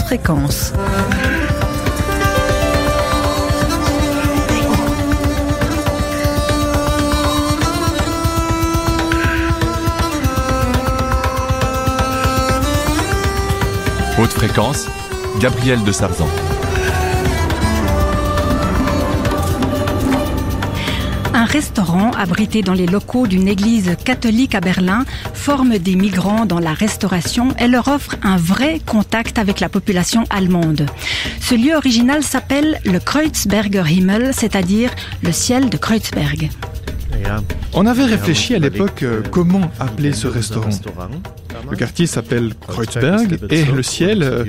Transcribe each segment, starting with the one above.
fréquence. Haute fréquence, Gabriel de Sarzan. Un restaurant abrité dans les locaux d'une église catholique à Berlin forme des migrants dans la restauration et leur offre un vrai contact avec la population allemande. Ce lieu original s'appelle le Kreuzberger Himmel, c'est-à-dire le ciel de Kreuzberg. On avait réfléchi à l'époque comment appeler ce restaurant. Le quartier s'appelle Kreuzberg et le ciel,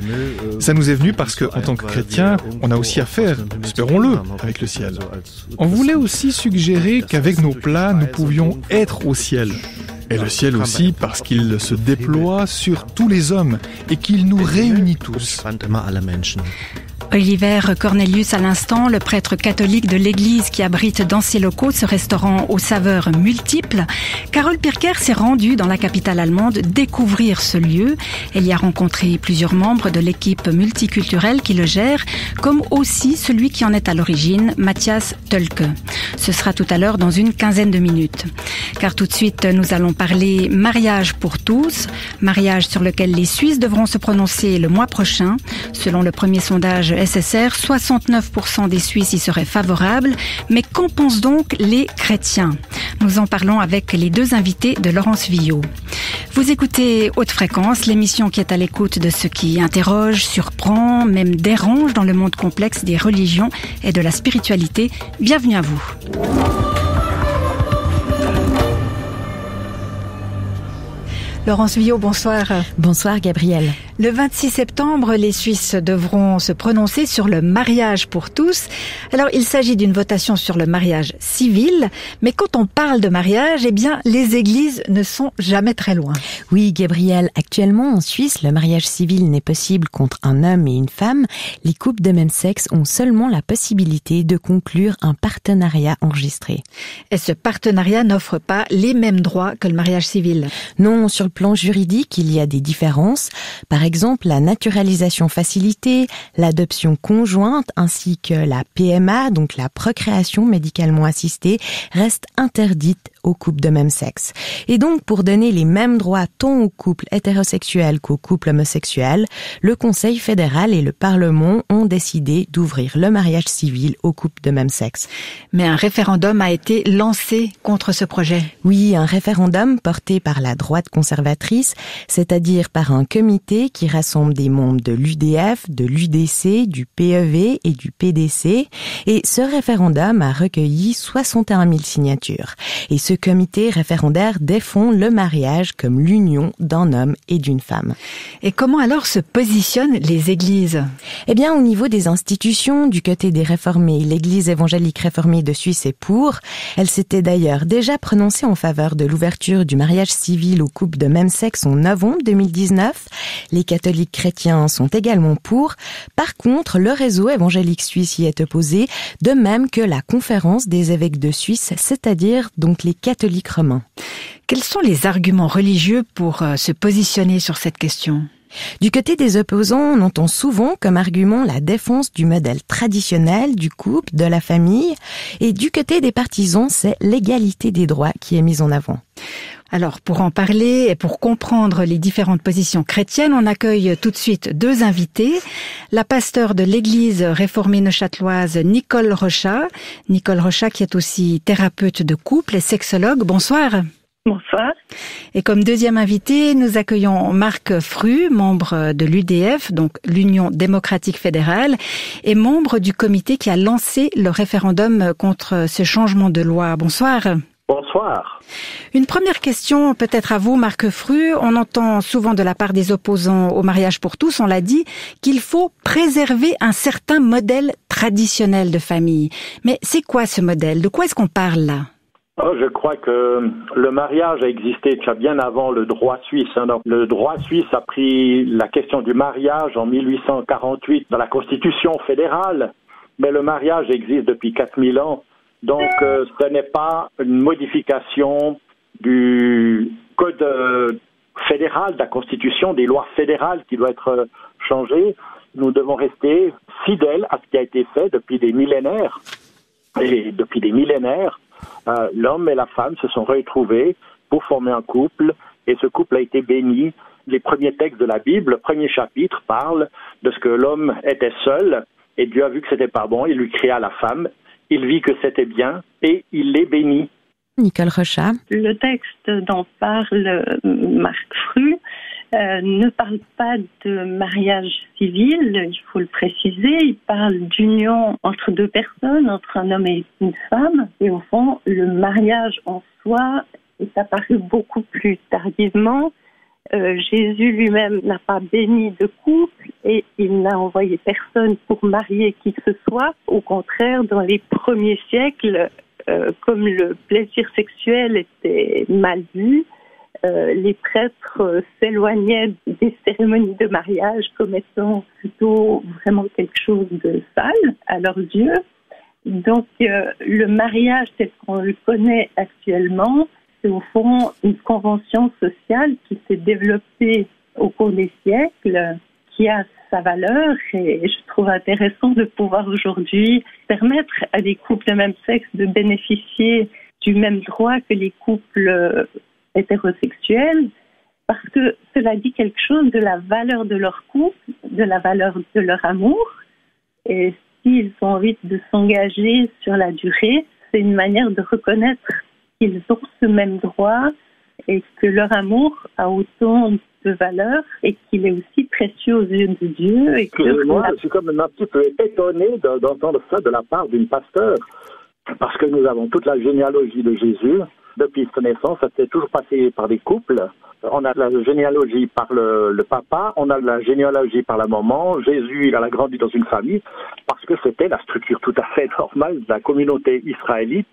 ça nous est venu parce qu'en tant que chrétiens, on a aussi affaire, espérons-le, avec le ciel. On voulait aussi suggérer qu'avec nos plats, nous pouvions être au ciel. Et le ciel aussi parce qu'il se déploie sur tous les hommes et qu'il nous réunit tous. Oliver Cornelius à l'instant, le prêtre catholique de l'église qui abrite dans ses locaux ce restaurant aux saveurs multiples. Carole Pirker s'est rendue dans la capitale allemande découvrir ce lieu. Elle y a rencontré plusieurs membres de l'équipe multiculturelle qui le gère, comme aussi celui qui en est à l'origine, Matthias Tölke. Ce sera tout à l'heure dans une quinzaine de minutes. Car tout de suite, nous allons parler mariage pour tous, mariage sur lequel les Suisses devront se prononcer le mois prochain. Selon le premier sondage SSR, 69% des Suisses y seraient favorables. Mais qu'en pensent donc les chrétiens? Nous en parlons avec les deux invités de Laurence Villot. Vous écoutez Haute Fréquence, l'émission qui est à l'écoute de ce qui interroge, surprend, même dérange dans le monde complexe des religions et de la spiritualité. Bienvenue à vous. Laurence Villot, bonsoir. Bonsoir Gabriel. Le 26 septembre, les Suisses devront se prononcer sur le mariage pour tous. Alors, il s'agit d'une votation sur le mariage civil, mais quand on parle de mariage, eh bien, les églises ne sont jamais très loin. Oui, Gabriel, actuellement en Suisse, le mariage civil n'est possible qu'entre un homme et une femme. Les couples de même sexe ont seulement la possibilité de conclure un partenariat enregistré. Et ce partenariat n'offre pas les mêmes droits que le mariage civil? Non, sur le plan juridique, il y a des différences. Par exemple, la naturalisation facilitée, l'adoption conjointe ainsi que la PMA, donc la procréation médicalement assistée, restent interdites aux couples de même sexe. Et donc, pour donner les mêmes droits tant aux couples hétérosexuels qu'aux couples homosexuels, le Conseil fédéral et le Parlement ont décidé d'ouvrir le mariage civil aux couples de même sexe. Mais un référendum a été lancé contre ce projet. Oui, un référendum porté par la droite conservatrice, c'est-à-dire par un comité qui rassemble des membres de l'UDF, de l'UDC, du PEV et du PDC. Et ce référendum a recueilli 61 000 signatures. Et ce comité référendaire défend le mariage comme l'union d'un homme et d'une femme. Et comment alors se positionnent les églises? Eh bien, au niveau des institutions, du côté des réformés, l'Église évangélique réformée de Suisse est pour. Elle s'était d'ailleurs déjà prononcée en faveur de l'ouverture du mariage civil aux couples de même sexe en novembre 2019. Les catholiques chrétiens sont également pour. Par contre, le réseau évangélique suisse y est opposé, de même que la conférence des évêques de Suisse, c'est-à-dire donc les catholiques romains. Quels sont les arguments religieux pour se positionner sur cette question? Du côté des opposants, on entend souvent comme argument la défense du modèle traditionnel du couple, de la famille. Et du côté des partisans, c'est l'égalité des droits qui est mise en avant. Alors, pour en parler et pour comprendre les différentes positions chrétiennes, on accueille tout de suite deux invités. La pasteure de l'église réformée neuchâteloise, Nicole Rochat. Nicole Rochat qui est aussi thérapeute de couple et sexologue. Bonsoir. Bonsoir. Et comme deuxième invité, nous accueillons Marc Fru, membre de l'UDF, donc l'Union démocratique fédérale, et membre du comité qui a lancé le référendum contre ce changement de loi. Bonsoir. Bonsoir. Une première question peut-être à vous, Marc Fru. On entend souvent de la part des opposants au mariage pour tous, on l'a dit, qu'il faut préserver un certain modèle traditionnel de famille. Mais c'est quoi ce modèle? De quoi est-ce qu'on parle là? Je crois que le mariage a existé déjà bien avant le droit suisse. Donc, le droit suisse a pris la question du mariage en 1848 dans la Constitution fédérale, mais le mariage existe depuis 4000 ans. Donc, ce n'est pas une modification du code fédéral, de la Constitution, des lois fédérales qui doit être changée, nous devons rester fidèles à ce qui a été fait depuis des millénaires. Et depuis des millénaires, l'homme et la femme se sont retrouvés pour former un couple, et ce couple a été béni. Les premiers textes de la Bible, le premier chapitre, parle de ce que l'homme était seul, et Dieu a vu que c'était pas bon, il lui créa la femme, il vit que c'était bien, et il les bénit. Nicole Rochat. Le texte dont parle Marc Fru ne parle pas de mariage civil, il faut le préciser, il parle d'union entre deux personnes, entre un homme et une femme, et au fond, le mariage en soi est apparu beaucoup plus tardivement. Jésus lui-même n'a pas béni de couple et il n'a envoyé personne pour marier qui que ce soit. Au contraire, dans les premiers siècles, comme le plaisir sexuel était mal vu, les prêtres s'éloignaient des cérémonies de mariage comme étant plutôt vraiment quelque chose de sale à leurs yeux. Donc le mariage tel qu'on le connaît actuellement, c'est au fond une convention sociale qui s'est développée au cours des siècles, qui a sa valeur, et je trouve intéressant de pouvoir aujourd'hui permettre à des couples de même sexe de bénéficier du même droit que les couples hétérosexuels, parce que cela dit quelque chose de la valeur de leur couple, de la valeur de leur amour, et s'ils ont envie de s'engager sur la durée, c'est une manière de reconnaître qu'ils ont ce même droit et que leur amour a autant de valeur et qu'il est aussi précieux aux yeux de Dieu. Et que moi, je suis comme un petit peu étonné d'entendre ça de la part d'une pasteur, parce que nous avons toute la généalogie de Jésus. Depuis sa naissance, ça s'est toujours passé par des couples. On a la généalogie par le papa, on a la généalogie par la maman. Jésus, il a grandi dans une famille parce que c'était la structure tout à fait normale de la communauté israélite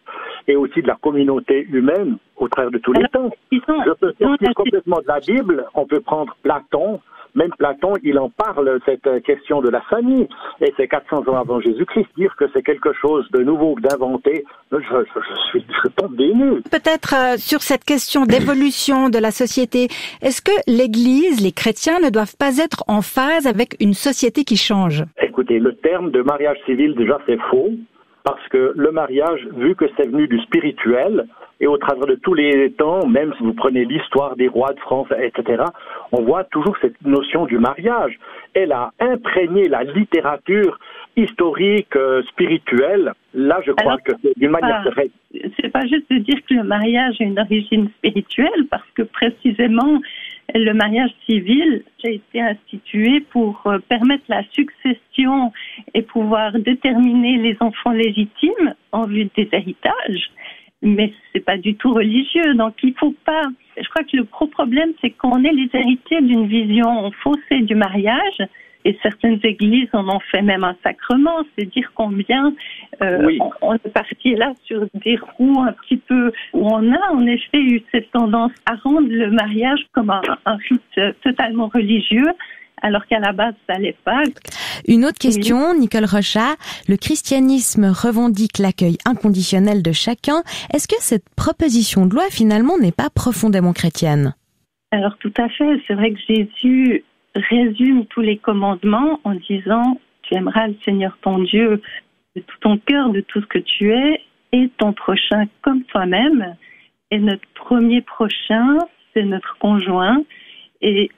et aussi de la communauté humaine au travers de tous les temps. Je peux sortir complètement de la Bible, on peut prendre Platon. Même Platon, il en parle, cette question de la famille. Et c'est 400 ans avant Jésus-Christ. Dire que c'est quelque chose de nouveau, d'inventé, je tombe des nues. Peut-être sur cette question d'évolution de la société, est-ce que l'Église, les chrétiens ne doivent pas être en phase avec une société qui change? Écoutez, le terme de mariage civil, déjà, c'est faux. Parce que le mariage, vu que c'est venu du spirituel, et au travers de tous les temps, même si vous prenez l'histoire des rois de France, etc., on voit toujours cette notion du mariage. Elle a imprégné la littérature historique, spirituelle. Là, je crois que c'est d'une manière très... C'est pas juste de dire que le mariage a une origine spirituelle, parce que précisément, le mariage civil a été institué pour permettre la succession et pouvoir déterminer les enfants légitimes en vue des héritages. Mais c'est pas du tout religieux, donc il faut pas... Je crois que le gros problème, c'est qu'on est les héritiers d'une vision faussée du mariage, et certaines églises en ont fait même un sacrement, c'est dire combien on est parti là sur des roues un petit peu, où on a en effet eu cette tendance à rendre le mariage comme un rite totalement religieux, alors qu'à la base, ça l'est pas. Une autre question, oui. Nicole Rochat. Le christianisme revendique l'accueil inconditionnel de chacun. Est-ce que cette proposition de loi, finalement, n'est pas profondément chrétienne? Alors, tout à fait. C'est vrai que Jésus résume tous les commandements en disant « Tu aimeras le Seigneur ton Dieu de tout ton cœur, de tout ce que tu es, et ton prochain comme toi-même. » Et notre premier prochain, c'est notre conjoint. Et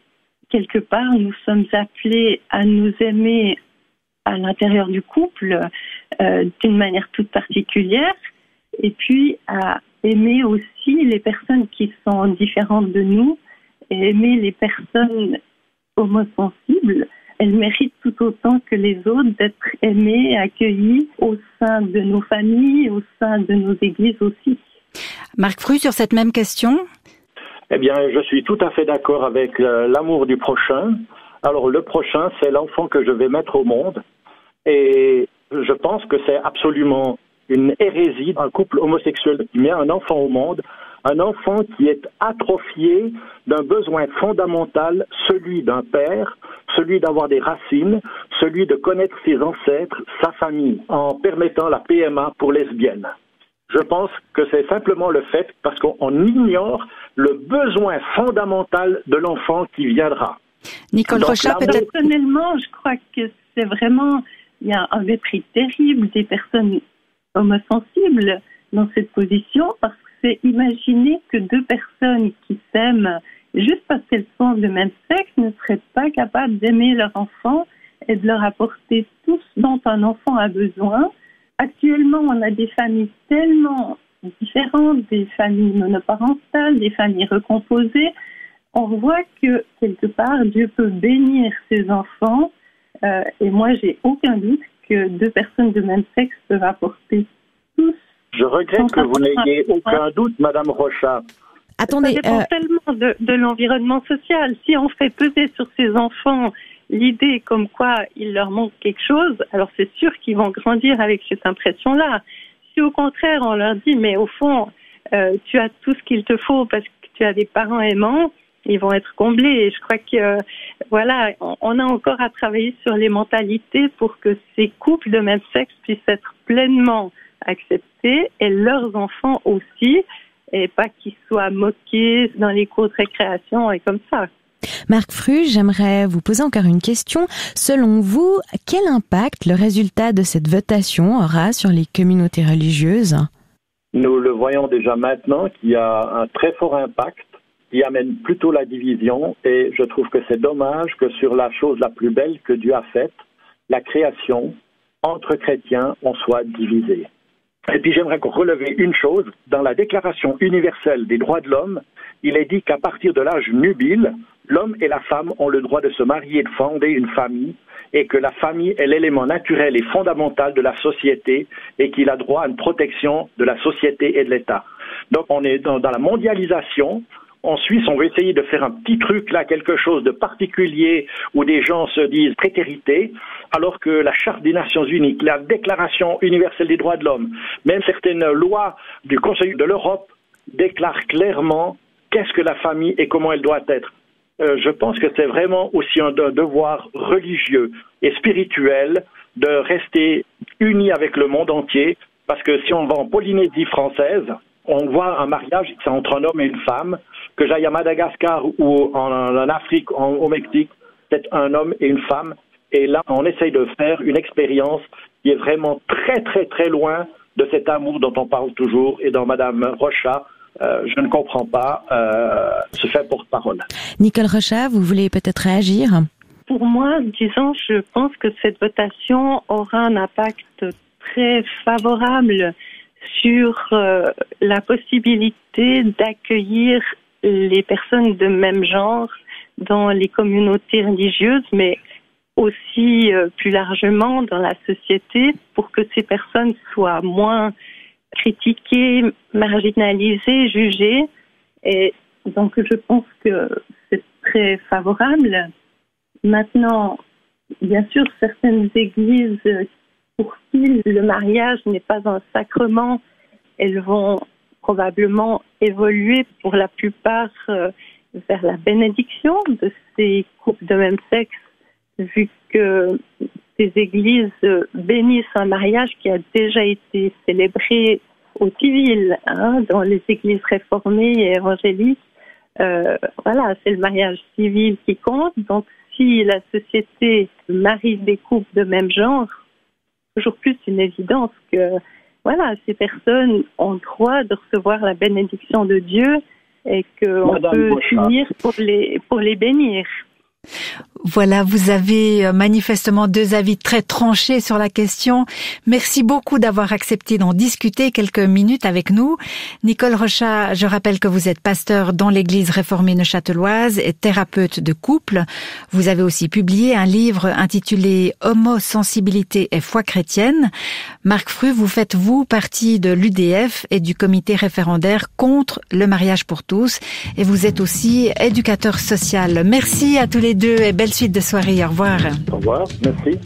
quelque part, nous sommes appelés à nous aimer à l'intérieur du couple d'une manière toute particulière, et puis à aimer aussi les personnes qui sont différentes de nous, et aimer les personnes homosensibles. Elles méritent tout autant que les autres d'être aimées et accueillies au sein de nos familles, au sein de nos églises aussi. Marc Fru, sur cette même question? Eh bien, je suis tout à fait d'accord avec l'amour du prochain. Alors, le prochain, c'est l'enfant que je vais mettre au monde. Et je pense que c'est absolument une hérésie, un couple homosexuel qui met un enfant au monde, un enfant qui est atrophié d'un besoin fondamental, celui d'un père, celui d'avoir des racines, celui de connaître ses ancêtres, sa famille, en permettant la PMA pour lesbiennes. Je pense que c'est simplement le fait parce qu'on ignore le besoin fondamental de l'enfant qui viendra. Nicole Rochat, peut-être... Personnellement, je crois que c'est vraiment... Il y a un mépris terrible des personnes homosensibles dans cette position, parce que c'est imaginer que deux personnes qui s'aiment juste parce qu'elles sont de même sexe ne seraient pas capables d'aimer leur enfant et de leur apporter tout ce dont un enfant a besoin. Actuellement, on a des familles tellement différentes, des familles monoparentales, des familles recomposées. On voit que, quelque part, Dieu peut bénir ses enfants. Et moi, j'ai aucun doute que deux personnes de même sexe peuvent apporter tous. Je regrette que vous n'ayez aucun doute, Madame Rochat. Attendez, ça dépend tellement de l'environnement social. Si on fait peser sur ces enfants l'idée comme quoi il leur manque quelque chose, alors c'est sûr qu'ils vont grandir avec cette impression-là. Si au contraire on leur dit mais au fond tu as tout ce qu'il te faut parce que tu as des parents aimants, ils vont être comblés. Et je crois que voilà, on a encore à travailler sur les mentalités pour que ces couples de même sexe puissent être pleinement acceptés et leurs enfants aussi, et pas qu'ils soient moqués dans les cours de récréation et comme ça. Marc Fru, j'aimerais vous poser encore une question. Selon vous, quel impact le résultat de cette votation aura sur les communautés religieuses ? Nous le voyons déjà maintenant qu'il y a un très fort impact qui amène plutôt la division, et je trouve que c'est dommage que sur la chose la plus belle que Dieu a faite, la création, entre chrétiens, on soit divisés. Et puis j'aimerais relever une chose, dans la Déclaration universelle des droits de l'homme, il est dit qu'à partir de l'âge nubile, l'homme et la femme ont le droit de se marier et de fonder une famille, et que la famille est l'élément naturel et fondamental de la société, et qu'il a droit à une protection de la société et de l'État. Donc on est dans la mondialisation. En Suisse, on veut essayer de faire un petit truc là, quelque chose de particulier, où des gens se disent prétérité, alors que la Charte des Nations Unies, la Déclaration universelle des droits de l'homme, même certaines lois du Conseil de l'Europe déclarent clairement qu'est-ce que la famille et comment elle doit être. Je pense que c'est vraiment aussi un devoir religieux et spirituel de rester unis avec le monde entier, parce que si on va en Polynésie française, on voit un mariage, c'est entre un homme et une femme. Que j'aille à Madagascar ou en Afrique, au Mexique, c'est un homme et une femme. Et là, on essaye de faire une expérience qui est vraiment très, très, très loin de cet amour dont on parle toujours. Et dont Madame Rochat, je ne comprends pas, se fait porte-parole. Nicole Rochat, vous voulez peut-être réagir ? Pour moi, disons, je pense que cette votation aura un impact très favorable sur la possibilité d'accueillir les personnes de même genre dans les communautés religieuses, mais aussi plus largement dans la société, pour que ces personnes soient moins critiquées, marginalisées, jugées. Et donc je pense que c'est très favorable. Maintenant, bien sûr, certaines églises pour qui le mariage n'est pas un sacrement, elles vont probablement évoluer pour la plupart vers la bénédiction de ces couples de même sexe, vu que ces églises bénissent un mariage qui a déjà été célébré au civil, dans les églises réformées et évangéliques. Voilà, c'est le mariage civil qui compte. Donc, si la société marie des couples de même genre, toujours plus une évidence que voilà, ces personnes ont le droit de recevoir la bénédiction de Dieu et qu'on peut s'unir pour les bénir. Voilà, vous avez manifestement deux avis très tranchés sur la question. Merci beaucoup d'avoir accepté d'en discuter quelques minutes avec nous. Nicole Rochat, je rappelle que vous êtes pasteur dans l'église réformée neuchâteloise et thérapeute de couple. Vous avez aussi publié un livre intitulé « Homosensibilité et foi chrétienne ». Marc Fru, vous faites, vous, partie de l'UDF et du comité référendaire contre le mariage pour tous. Et vous êtes aussi éducateur social. Merci à tous les deux et belle suite de soirée. Au revoir. Au revoir, merci.